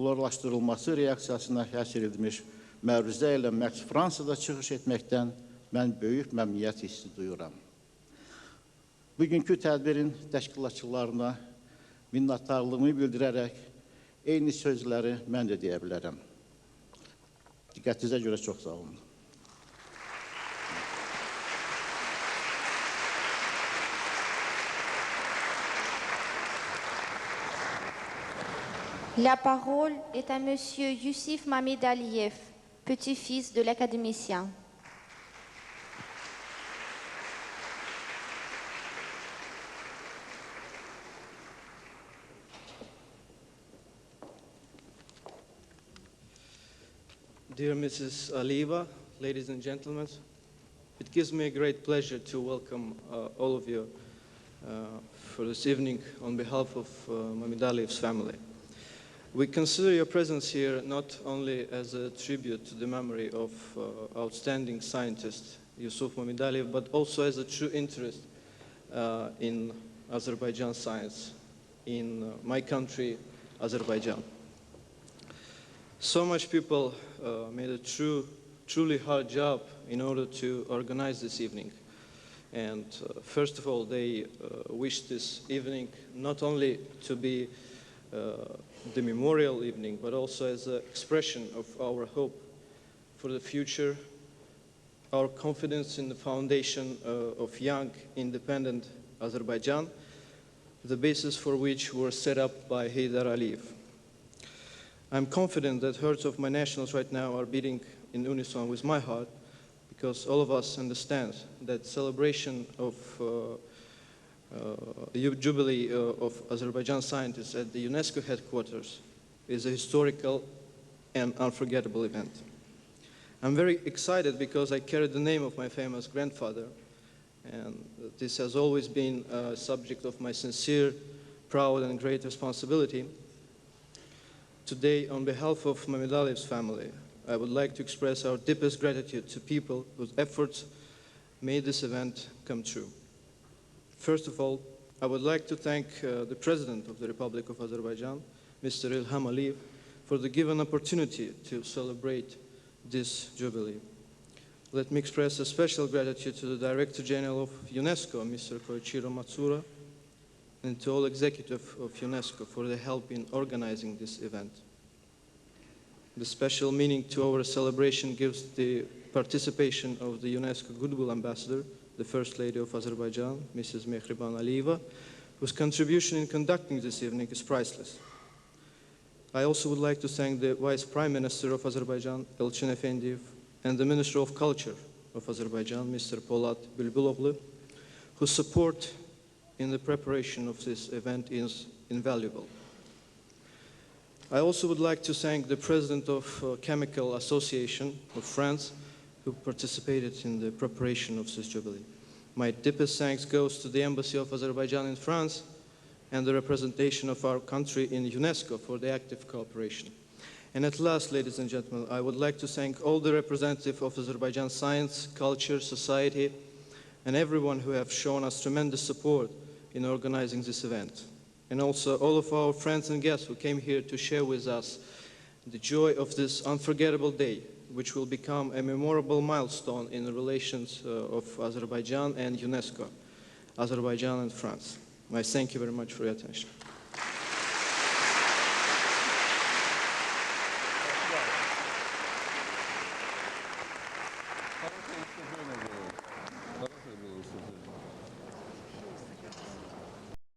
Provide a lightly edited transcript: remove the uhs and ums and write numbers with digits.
klorlaşdırılması reaksiyasına həsr edilmiş məruzə ilə məhz Fransada çıxış etməkdən mən böyük məmnuniyyət hissi duyuram. Bugünkü tədbirin təşkilatçılarına minnətdarlığımı bildirərək eyni sözləri mən də deyə bilərəm. Diqqətinizə görə çox sağ olun. La parole est à Monsieur Youssif Mamid Aliyev, petit-fils de l'académicien. Dear Mrs. Aliyeva, ladies and gentlemen, it gives me a great pleasure to welcome all of you for this evening on behalf of Mamid Aliyev's family. We consider your presence here not only as a tribute to the memory of outstanding scientist Yusuf Mamid Aliyev, but also as a true interest in Azerbaijan science, in my country, Azerbaijan. So much people made a truly hard job in order to organize this evening. And first of all, they wish this evening not only to be the memorial evening, but also as an expression of our hope for the future, our confidence in the foundation of young, independent Azerbaijan, the basis for which were set up by Heydar Aliyev. I'm confident that hearts of my nationals right now are beating in unison with my heart, because all of us understand that celebration of the Jubilee of Azerbaijan scientists at the UNESCO headquarters is a historical and unforgettable event. I'm very excited because I carry the name of my famous grandfather, and this has always been a subject of my sincere, proud, and great responsibility. Today, on behalf of Mamid Aliyev's family, I would like to express our deepest gratitude to people whose efforts made this event come true. First of all, I would like to thank the President of the Republic of Azerbaijan, Mr. Ilham Aliyev, for the given opportunity to celebrate this jubilee. Let me express a special gratitude to the Director General of UNESCO, Mr. Koichiro Matsura, and to all executives of UNESCO for their help in organizing this event. The special meaning to our celebration gives the participation of the UNESCO Goodwill Ambassador, the First Lady of Azerbaijan, Mrs. Mehriban Aliyeva, whose contribution in conducting this evening is priceless. I also would like to thank the Vice Prime Minister of Azerbaijan, Elchin Efendiyev, and the Minister of Culture of Azerbaijan, Mr. Polat Bülbüloğlu, whose support in the preparation of this event is invaluable. I also would like to thank the President of Chemical Association of France, who participated in the preparation of this jubilee. My deepest thanks goes to the Embassy of Azerbaijan in France and the representation of our country in UNESCO for the active cooperation. And at last, ladies and gentlemen, I would like to thank all the representatives of Azerbaijan science, culture, society, and everyone who have shown us tremendous support in organizing this event. And also all of our friends and guests who came here to share with us the joy of this unforgettable day, which will become a memorable milestone in the relations of Azerbaijan and UNESCO, Azerbaijan and France. I thank you very much for your attention.